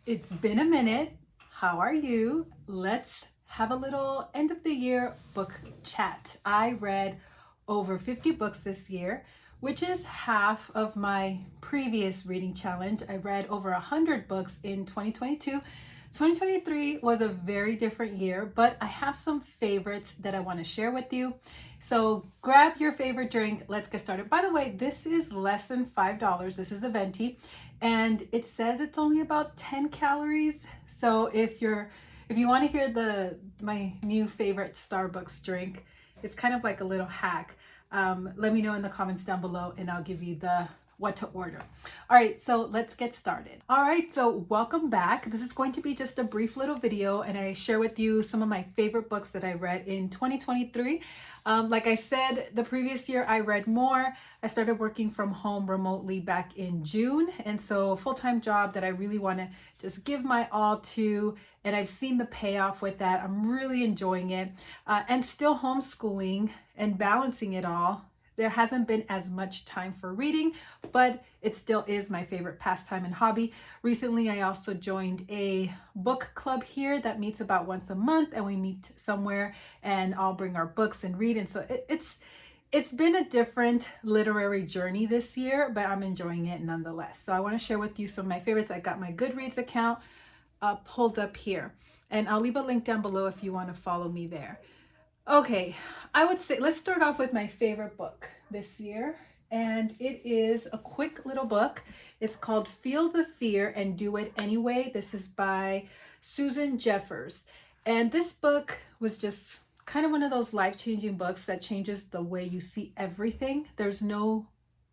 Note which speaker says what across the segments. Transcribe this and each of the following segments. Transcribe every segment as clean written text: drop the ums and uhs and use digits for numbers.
Speaker 1: It's been a minute. How are you? Let's have a little end of the year book chat. I read over 50 books this year, which is half of my previous reading challenge. I read over 100 books in 2022. 2023 was a very different year, but I have some favorites that I want to share with you. So grab your favorite drink. Let's get started. By the way, this is less than $5. This is a venti, and it says it's only about 10 calories. So if you want to hear my new favorite Starbucks drink, it's kind of like a little hack. Let me know in the comments down below and I'll give you the what to order. All right, so let's get started. All right, so welcome back. This is going to be just a brief little video, and I share with you some of my favorite books that I read in 2023. Like I said, the previous year I read more. I started working from home remotely back in June, and so a full-time job that I really want to just give my all to, and I've seen the payoff with that. I'm really enjoying it, and still homeschooling and balancing it all. There hasn't been as much time for reading, but it still is my favorite pastime and hobby. Recently, I also joined a book club here that meets about once a month, and we meet somewhere and all bring our books and read. And so it's been a different literary journey this year, but I'm enjoying it nonetheless. So I want to share with you some of my favorites. I got my Goodreads account pulled up here, and I'll leave a link down below if you want to follow me there. Okay, I would say let's start off with my favorite book this year, and it is a quick little book. It's called Feel the Fear and Do It Anyway. This is by Susan Jeffers, and this book was just kind of one of those life-changing books that changes the way you see everything. There's no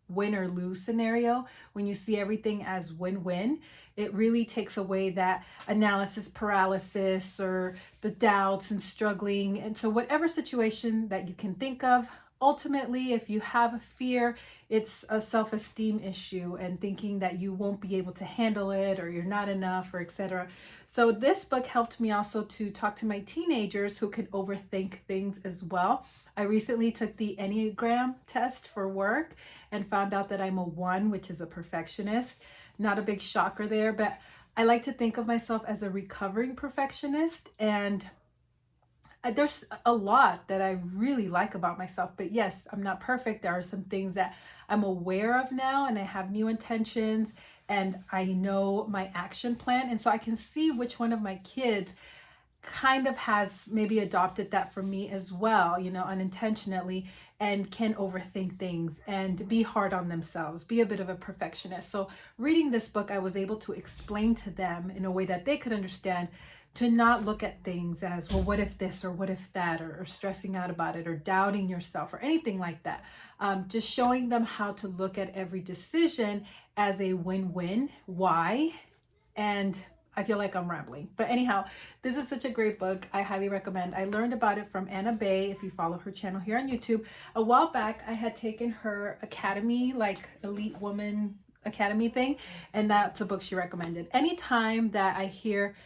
Speaker 1: win or lose scenario when you see everything as win-win. It really takes away that analysis paralysis or the doubts and struggling. And so whatever situation that you can think of, ultimately, if you have a fear, it's a self-esteem issue and thinking that you won't be able to handle it or you're not enough or etc. So this book helped me also to talk to my teenagers who can overthink things as well. I recently took the Enneagram test for work and found out that I'm a 1, which is a perfectionist. Not a big shocker there, but I like to think of myself as a recovering perfectionist, and there's a lot that I really like about myself. But yes, I'm not perfect. There are some things that I'm aware of now, and I have new intentions, and I know my action plan, and so I can see which one of my kids kind of has maybe adopted that from me as well, unintentionally, and can overthink things and be hard on themselves, be a bit of a perfectionist. So reading this book, I was able to explain to them in a way that they could understand, to not look at things as, well, what if this or what if that, or stressing out about it or doubting yourself or anything like that. Just showing them how to look at every decision as a win-win. Why? And I feel like I'm rambling, but anyhow, this is such a great book. I highly recommend. I learned about it from Anna Bay. If you follow her channel here on YouTube, a while back, I had taken her academy, like Elite Woman Academy thing, and that's a book she recommended. Anytime that I hear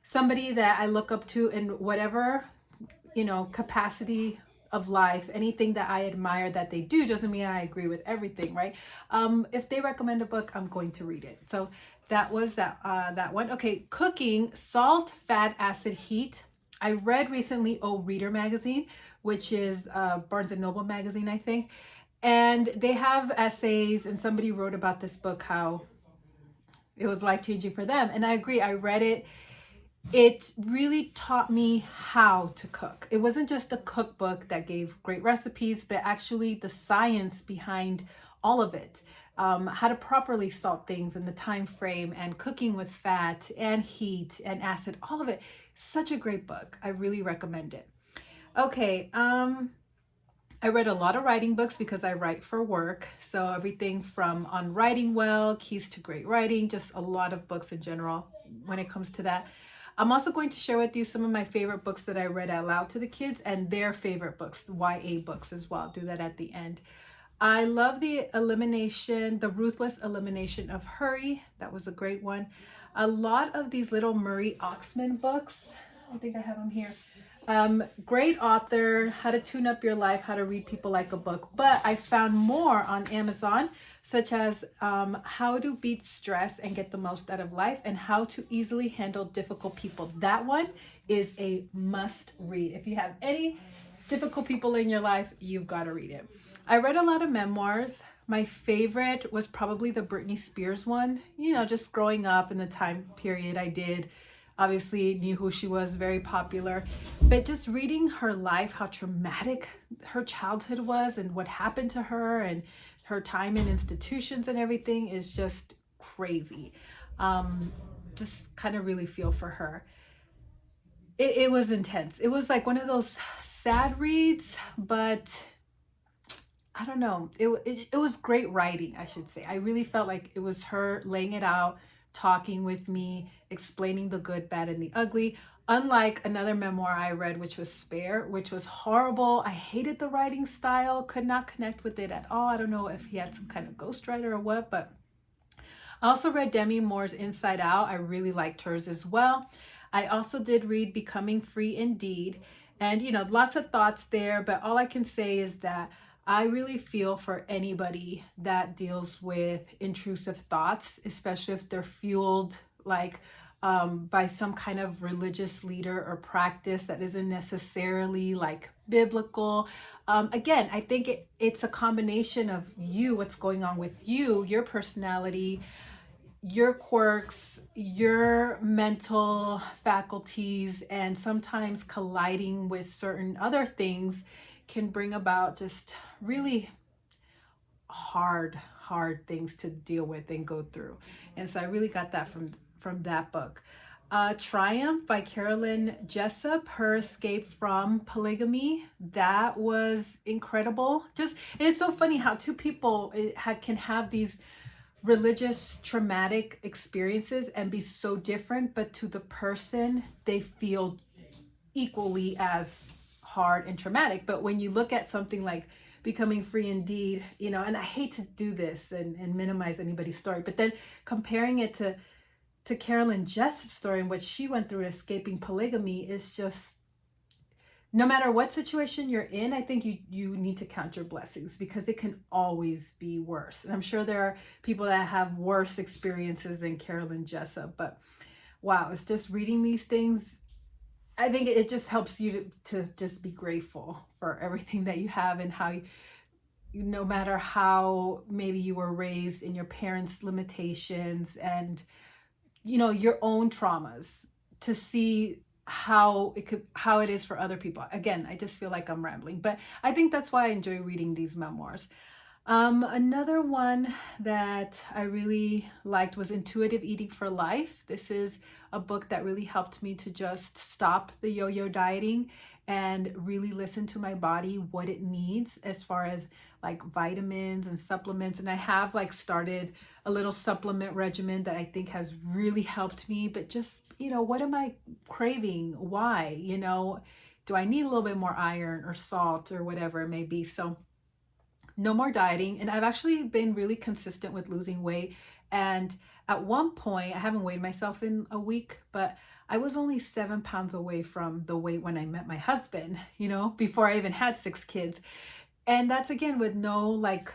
Speaker 1: somebody that I look up to in whatever, capacity of life, anything that I admire that they do doesn't mean I agree with everything, right? If they recommend a book, I'm going to read it. So that was that one. Okay, cooking, salt, fat, acid, heat. I read recently Reader magazine, which is Barnes and Noble magazine, I think. And they have essays, and somebody wrote about this book, how it was life-changing for them. And I agree, I read it. It really taught me how to cook. It wasn't just a cookbook that gave great recipes, but actually the science behind all of it. How to properly salt things in the time frame, and cooking with fat and heat and acid, all of it. Such a great book. I really recommend it. Okay, I read a lot of writing books because I write for work. So everything from On Writing Well, Keys to Great Writing, just a lot of books in general when it comes to that. I'm also going to share with you some of my favorite books that I read out loud to the kids, and their favorite books, the YA books as well. I'll do that at the end. I love the ruthless elimination of hurry. That was a great one. A lot of these little Murray Oxman books. I think I have them here. Great author, How to Tune Up Your Life, How to Read People Like a Book. But I found more on Amazon. such as how to beat stress and get the most out of life and how to easily handle difficult people. That one is a must read. If you have any difficult people in your life, you've got to read it. I read a lot of memoirs. My favorite was probably the Britney Spears one. You know, just growing up in the time period I did, obviously knew who she was, very popular. But just reading her life, how traumatic her childhood was and what happened to her and her time in institutions and everything is just crazy. Just kind of really feel for her. It was intense. It was like one of those sad reads, but I don't know. It was great writing, I should say. I really felt like it was her laying it out, talking with me, explaining the good, bad, and the ugly. Unlike another memoir I read, which was Spare, which was horrible. I hated the writing style, could not connect with it at all. I don't know if he had some kind of ghostwriter or what, but I also read Demi Moore's Inside Out. I really liked hers as well. I also did read Becoming Free Indeed. And, you know, lots of thoughts there, but all I can say is that I really feel for anybody that deals with intrusive thoughts, especially if they're fueled like by some kind of religious leader or practice that isn't necessarily like biblical. Again, I think it's a combination of you, what's going on with you, your personality, your quirks, your mental faculties, and sometimes colliding with certain other things can bring about just really hard things to deal with and go through. And so I really got that from that book. Triumph by Carolyn Jessup, her escape from polygamy, that was incredible. Just, it's so funny how two people can have these religious traumatic experiences and be so different, but to the person they feel equally as hard and traumatic. But when you look at something like Becoming Free Indeed, you know, and I hate to do this and minimize anybody's story, but then comparing it to Carolyn Jessup's story and what she went through escaping polygamy is just, no matter what situation you're in, I think you need to count your blessings because it can always be worse. And I'm sure there are people that have worse experiences than Carolyn Jessup, but wow, it's just reading these things. I think it just helps you to just be grateful for everything that you have and how no matter how maybe you were raised in your parents' limitations and, you know, your own traumas, to see how it is for other people. Again, I just feel like I'm rambling, but I think that's why I enjoy reading these memoirs. Another one that I really liked was Intuitive Eating for Life. This is a book that really helped me to just stop the yo-yo dieting and really listen to my body, what it needs as far as like vitamins and supplements. And I have like started a little supplement regimen that I think has really helped me, but just, you know, what am I craving? Why? You know, do I need a little bit more iron or salt or whatever it may be? So no more dieting. And I've actually been really consistent with losing weight. And at one point, I haven't weighed myself in a week, but I was only 7 pounds away from the weight when I met my husband, you know, before I even had 6 kids. And that's again with no like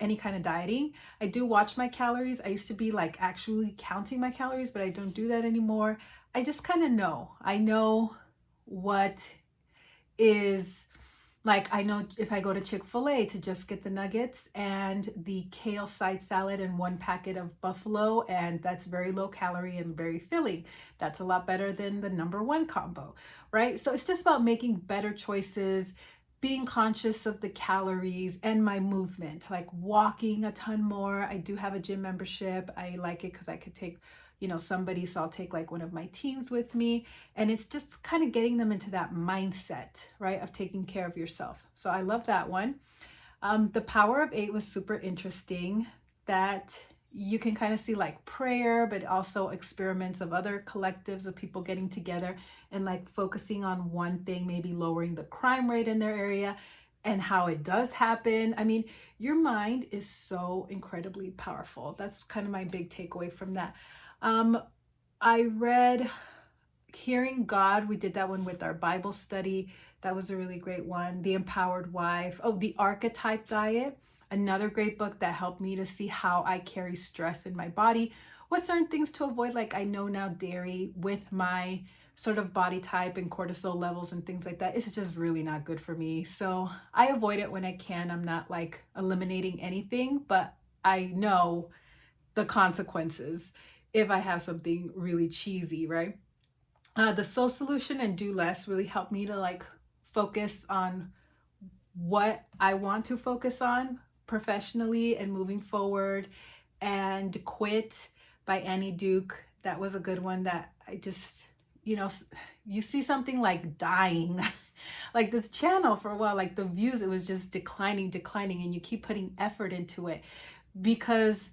Speaker 1: any kind of dieting. I do watch my calories. I used to be like actually counting my calories, but I don't do that anymore. I just kind of know. I know what is like, I know if I go to Chick-fil-A to just get the nuggets and the kale side salad and 1 packet of buffalo, and that's very low calorie and very filling. That's a lot better than the #1 combo, right? So it's just about making better choices, being conscious of the calories and my movement, like walking a ton more. I do have a gym membership. I like it because I could take, you know, somebody, so I'll take like one of my teens with me, and it's just kind of getting them into that mindset, right, of taking care of yourself. So I love that one. The Power of 8 was super interesting, that you can kind of see like prayer, but also experiments of other collectives of people getting together and like focusing on one thing, maybe lowering the crime rate in their area and how it does happen. I mean, your mind is so incredibly powerful. That's kind of my big takeaway from that. I read Hearing God. We did that one with our Bible study. That was a really great one. The Empowered Wife. Oh, The Archetype Diet. Another great book that helped me to see how I carry stress in my body, what certain things to avoid. Like I know now dairy with my sort of body type and cortisol levels and things like that, it's just really not good for me. So I avoid it when I can. I'm not like eliminating anything, but I know the consequences if I have something really cheesy, right? The Soul Solution and Do Less really helped me to like focus on what I want to focus on professionally and moving forward. And Quit by Annie Duke, that was a good one that I just, you see something like dying, like this channel for a while, like the views, it was just declining, and you keep putting effort into it because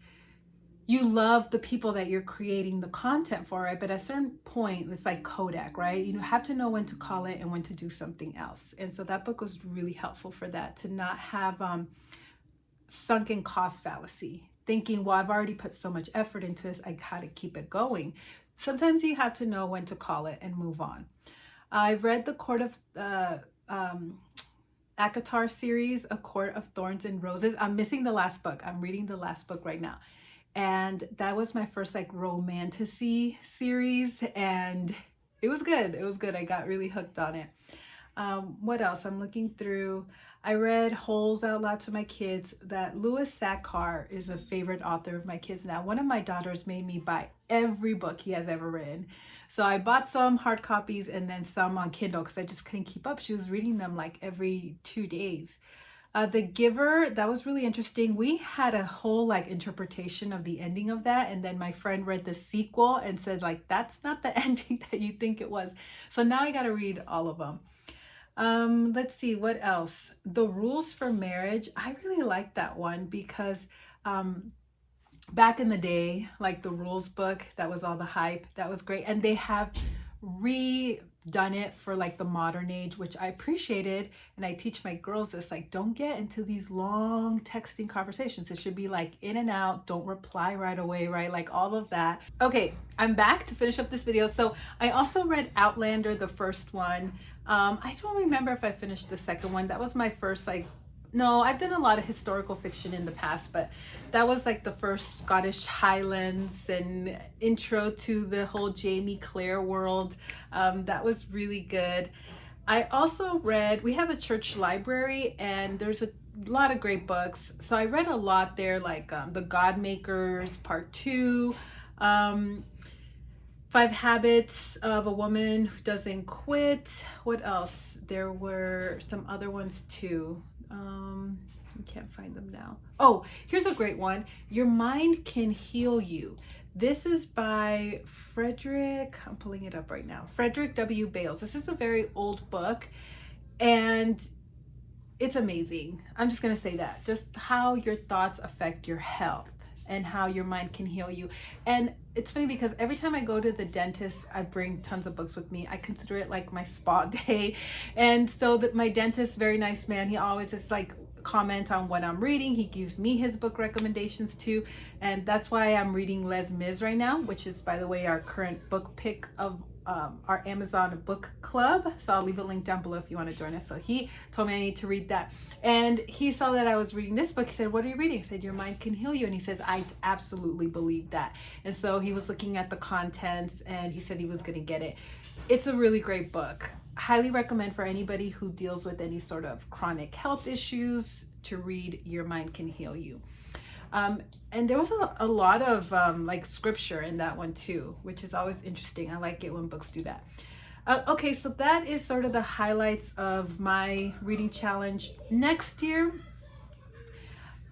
Speaker 1: you love the people that you're creating the content for, right? But at a certain point, it's like Kodak, right? You have to know when to call it and when to do something else. And so that book was really helpful for that, to not have sunken cost fallacy, thinking, well, I've already put so much effort into this, I gotta keep it going. Sometimes you have to know when to call it and move on. I read the Court of Akatar series, A Court of Thorns and Roses. I'm missing the last book. I'm reading the last book right now. And that was my first like romantasy series, and it was good. It was good. I got really hooked on it. What else? I'm looking through. I read Holes out loud to my kids. That Louis Sachar is a favorite author of my kids now. One of my daughters made me buy every book he has ever written. So I bought some hard copies and then some on Kindle because I just couldn't keep up. She was reading them like every 2 days. The Giver, that was really interesting. We had a whole like interpretation of the ending of that, and then my friend read the sequel and said like, that's not the ending that you think it was. So now I got to read all of them. Let's see, what else? The Rules for Marriage. I really like that one because back in the day, like the rules book, that was all the hype. That was great. And they have redone it for like the modern age, which I appreciated. And I teach my girls this, like, don't get into these long texting conversations. It should be like in and out, don't reply right away, right? Like all of that. Okay, I'm back to finish up this video. So I also read Outlander, the first one. I don't remember if I finished the second one. That was my first like, no, I've done a lot of historical fiction in the past, but that was like the first Scottish Highlands and intro to the whole Jamie Clare world. That was really good. I also read, we have a church library and there's a lot of great books. So I read a lot there, like The God Makers Part 2, 5 Habits of a Woman Who Doesn't Quit. What else? There were some other ones too. I can't find them now. Oh, here's a great one. Your Mind Can Heal You. This is by Frederick, I'm pulling it up right now. Frederick W. Bales. This is a very old book and it's amazing. I'm just going to say that. Just how your thoughts affect your health and how your mind can heal you. And it's funny because every time I go to the dentist, I bring tons of books with me. I consider it like my spa day. And so that my dentist, very nice man, he always is like comment on what I'm reading. He gives me his book recommendations too. And that's why I'm reading Les Mis right now, which is, by the way, our current book pick of our Amazon book club. So I'll leave a link down below if you want to join us. So he told me I need to read that. And he saw that I was reading this book. He said, what are you reading? I said, Your Mind Can Heal You. And he says, I absolutely believe that. And so he was looking at the contents and he said he was going to get it. It's a really great book. Highly recommend for anybody who deals with any sort of chronic health issues to read Your Mind Can Heal You. And there was a lot of like scripture in that one too, which is always interesting. I like it when books do that. Okay, so that is sort of the highlights of my reading challenge. Next year,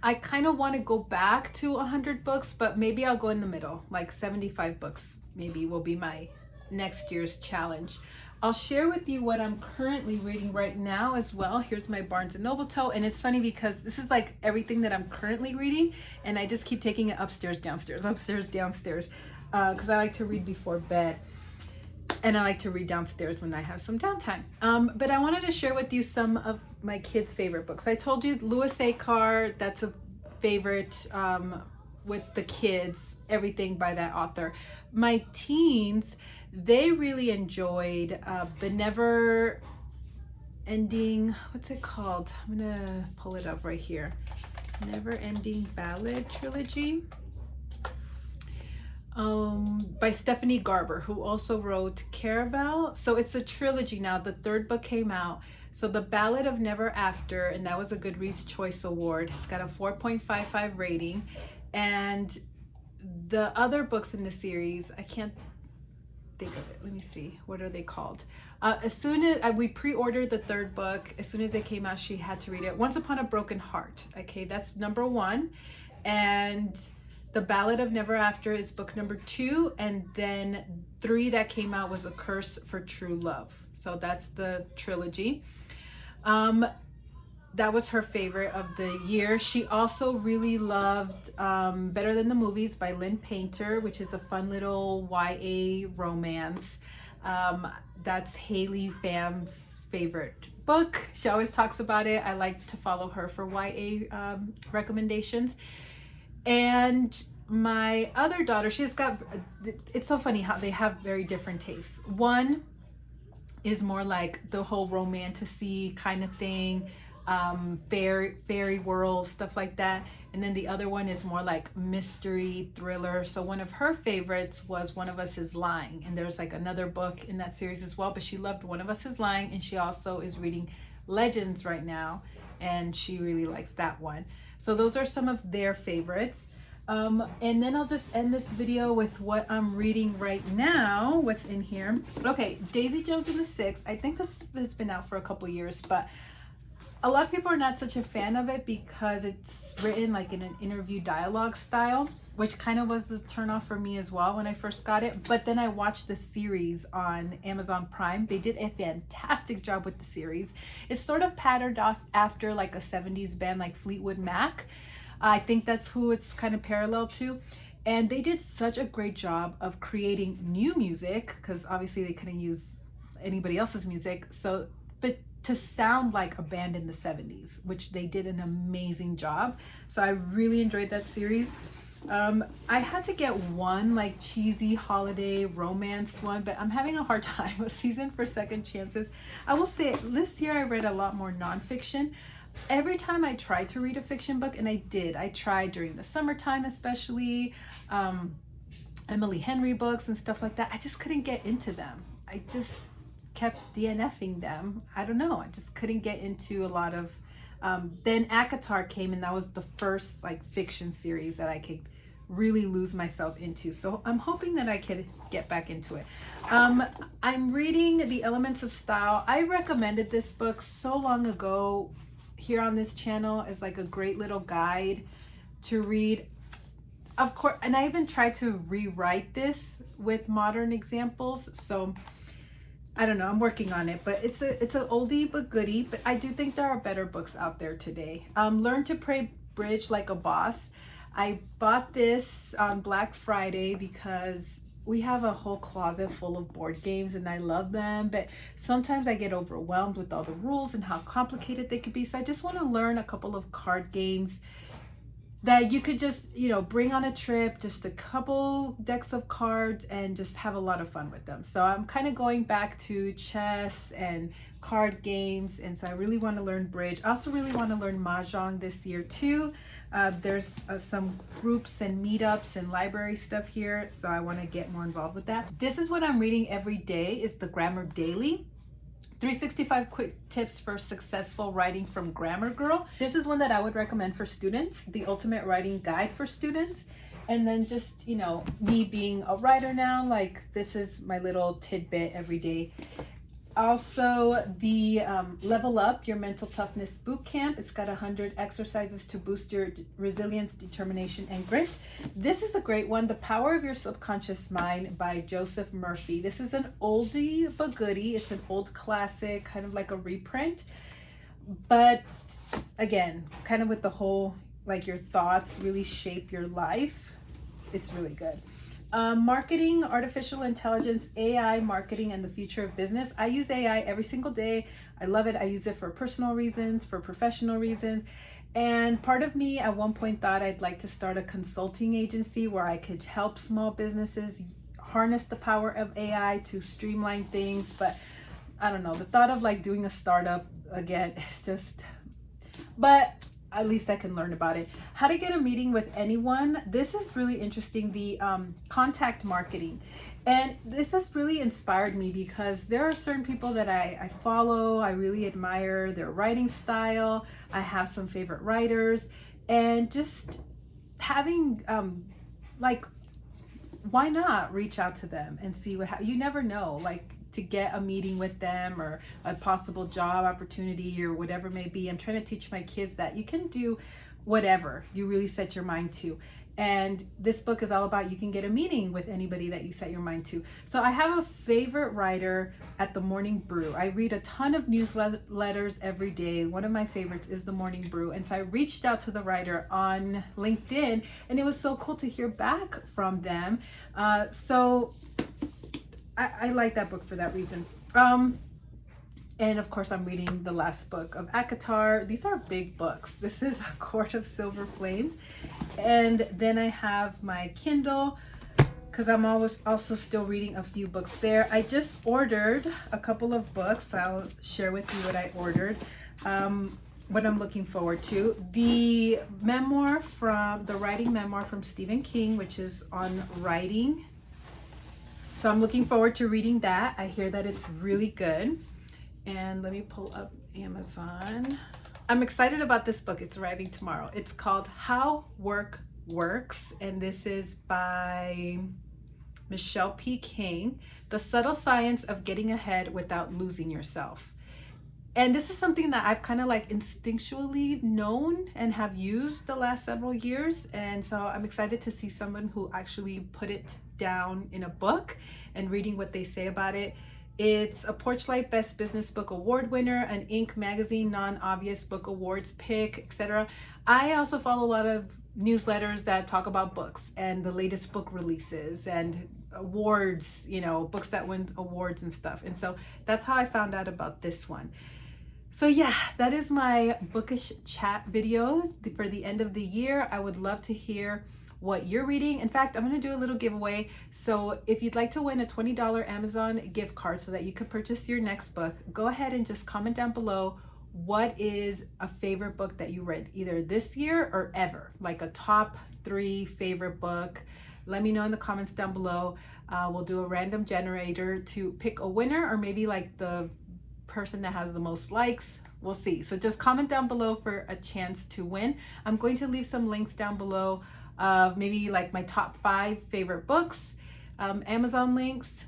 Speaker 1: I kind of want to go back to 100 books, but maybe I'll go in the middle, like 75 books maybe will be my next year's challenge. I'll share with you what I'm currently reading right now as well. Here's my Barnes & Noble tote. And it's funny because this is like everything that I'm currently reading. And I just keep taking it upstairs, downstairs, because I like to read before bed. And I like to read downstairs when I have some downtime. But I wanted to share with you some of my kids' favorite books. I told you Louis Sachar, that's a favorite with the kids, everything by that author. My teens, they really enjoyed the Never Ending, what's it called? I'm gonna pull it up right here. Never Ending Ballad Trilogy by Stephanie Garber, who also wrote Caraval. So it's a trilogy now. The third book came out. So The Ballad of Never After, and that was a Goodreads Choice Award. It's got a 4.55 rating. And the other books in the series, I can't think of it. Let me see. What are they called? As soon as we pre-ordered the third book, as soon as it came out, she had to read it. Once Upon a Broken Heart. Okay, that's number 1. And The Ballad of Never After is book number 2. And then 3 that came out was A Curse for True Love. So that's the trilogy. That was her favorite of the year. She also really loved Better Than the Movies by Lynn Painter, which is a fun little YA romance. That's Haley Pham's favorite book. She always talks about it. I like to follow her for YA recommendations. And my other daughter, she's got, it's so funny how they have very different tastes. One is more like the whole romantasy kind of thing, fairy world, stuff like that. And then the other one is more like mystery thriller. So one of her favorites was One of Us Is Lying. And there's like another book in that series as well, but she loved One of Us Is Lying. And she also is reading Legends right now, and she really likes that one. So those are some of their favorites. And then I'll just end this video with what I'm reading right now, what's in here. Okay, Daisy Jones and the Six. I think this has been out for a couple years, but a lot of people are not such a fan of it because it's written like in an interview dialogue style, which kind of was the turnoff for me as well when I first got it. But then I watched the series on Amazon Prime. They did a fantastic job with the series. It's sort of patterned off after like a 70s band like Fleetwood Mac. I think that's who it's kind of parallel to. And they did such a great job of creating new music, because obviously they couldn't use anybody else's music. So, but to sound like a band in the 70s, which they did an amazing job. So I really enjoyed that series. I had to get one like cheesy holiday romance one, but I'm having a hard time. A Season for Second Chances. I will say this year I read a lot more nonfiction. Every time I tried to read a fiction book, and I tried during the summertime, especially Emily Henry books and stuff like that, I just couldn't get into them. I just kept DNFing them. I don't know. I just couldn't get into a lot of, then ACOTAR came, and that was the first like fiction series that I could really lose myself into. So I'm hoping that I could get back into it. I'm reading The Elements of Style. I recommended this book so long ago here on this channel as like a great little guide to read. Of course, and I even tried to rewrite this with modern examples. So I don't know, I'm working on it, but it's an oldie but goodie. But I do think there are better books out there today. Learn to Play Bridge Like a Boss. I bought this on Black Friday because we have a whole closet full of board games and I love them, but sometimes I get overwhelmed with all the rules and how complicated they could be. So I just want to learn a couple of card games that you could just, you know, bring on a trip, just a couple decks of cards and just have a lot of fun with them. So I'm kind of going back to chess and card games. And so I really want to learn bridge. I also really want to learn Mahjong this year too. There's some groups and meetups and library stuff here, so I want to get more involved with that. This is what I'm reading every day. Is the Grammar Daily. 365 quick tips for successful writing from Grammar Girl. This is one that I would recommend for students, the ultimate writing guide for students. And then just, you know, me being a writer now, like this is my little tidbit every day. Also, the Level Up Your Mental Toughness Boot Camp. It's got 100 exercises to boost your resilience, determination, and grit. This is a great one. The Power of Your Subconscious Mind by Joseph Murphy. This is an oldie but goodie. It's an old classic, kind of like a reprint. But again, kind of with the whole, like your thoughts really shape your life. It's really good. Marketing, artificial intelligence, AI, marketing, and the future of business. I use AI every single day. I love it. I use it for personal reasons, for professional reasons. And part of me at one point thought I'd like to start a consulting agency where I could help small businesses harness the power of AI to streamline things. But I don't know, the thought of like doing a startup again, it's just, but at least I can learn about it. How to get a meeting with anyone. This is really interesting, the contact marketing. And this has really inspired me because there are certain people that I follow, I really admire their writing style. I have some favorite writers, and just having like, why not reach out to them and see what you never know, like to get a meeting with them or a possible job opportunity or whatever it may be. I'm trying to teach my kids that you can do whatever you really set your mind to. And this book is all about you can get a meeting with anybody that you set your mind to. So I have a favorite writer at the Morning Brew. I read a ton of newsletters every day. One of my favorites is the Morning Brew. And so I reached out to the writer on LinkedIn, and it was so cool to hear back from them. So I like that book for that reason. And of course, I'm reading the last book of ACOTAR. These are big books. This is A Court of Silver Flames. And then I have my Kindle, because I'm always also still reading a few books there. I just ordered a couple of books. I'll share with you what I ordered, what I'm looking forward to. The writing memoir from Stephen King, which is on writing. So I'm looking forward to reading that. I hear that it's really good. And let me pull up Amazon. I'm excited about this book. It's arriving tomorrow. It's called How Work Works, and this is by Michelle P. King, The Subtle Science of Getting Ahead Without Losing Yourself. And this is something that I've kind of like instinctually known and have used the last several years. And so I'm excited to see someone who actually put it down in a book and reading what they say about it. It's a Porchlight Best Business Book Award winner, an Inc. magazine non-obvious book awards pick, etc. I also follow a lot of newsletters that talk about books and the latest book releases and awards, books that win awards and stuff. And so that's how I found out about this one. So yeah, that is my bookish chat videos for the end of the year. I would love to hear what you're reading. In fact, I'm going to do a little giveaway. So if you'd like to win a $20 Amazon gift card so that you could purchase your next book, go ahead and just comment down below what is a favorite book that you read either this year or ever, like a top 3 favorite book. Let me know in the comments down below. We'll do a random generator to pick a winner, or maybe like the person that has the most likes. We'll see. So just comment down below for a chance to win. I'm going to leave some links down below of maybe like my top 5 favorite books, Amazon links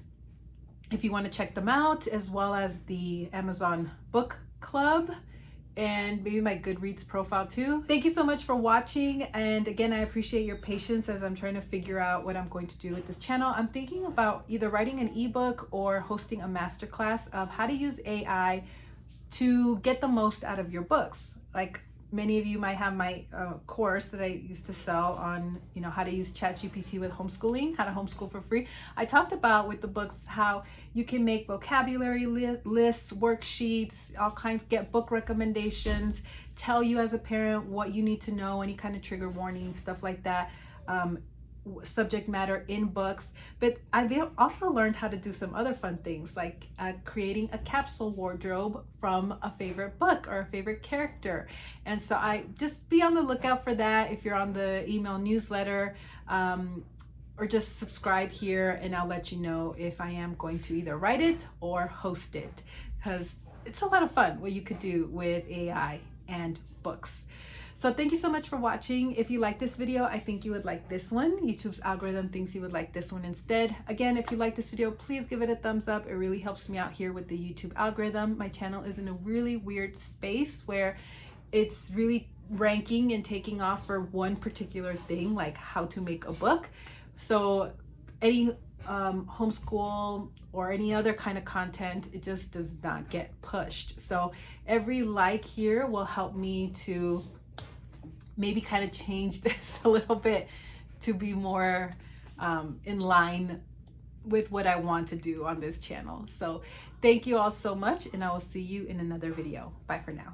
Speaker 1: if you want to check them out, as well as the Amazon book club and maybe my Goodreads profile too. Thank you so much for watching. And again, I appreciate your patience as I'm trying to figure out what I'm going to do with this channel. I'm thinking about either writing an ebook or hosting a masterclass of how to use AI to get the most out of your books. Like, many of you might have my course that I used to sell on, how to use ChatGPT with homeschooling, how to homeschool for free. I talked about with the books how you can make vocabulary lists, worksheets, all kinds, get book recommendations, tell you as a parent what you need to know, any kind of trigger warnings, stuff like that. Subject matter in books. But I've also learned how to do some other fun things, like creating a capsule wardrobe from a favorite book or a favorite character. And so I just be on the lookout for that if you're on the email newsletter, or just subscribe here and I'll let you know if I am going to either write it or host it, because it's a lot of fun what you could do with AI and books. So thank you so much for watching. If you like this video, I think you would like this one. YouTube's algorithm thinks you would like this one instead. Again, if you like this video, please give it a thumbs up. It really helps me out here with the YouTube algorithm. My channel is in a really weird space where it's really ranking and taking off for one particular thing, like how to make a book. So any homeschool or any other kind of content, it just does not get pushed. So every like here will help me to maybe kind of change this a little bit to be more in line with what I want to do on this channel. So thank you all so much, and I will see you in another video. Bye for now.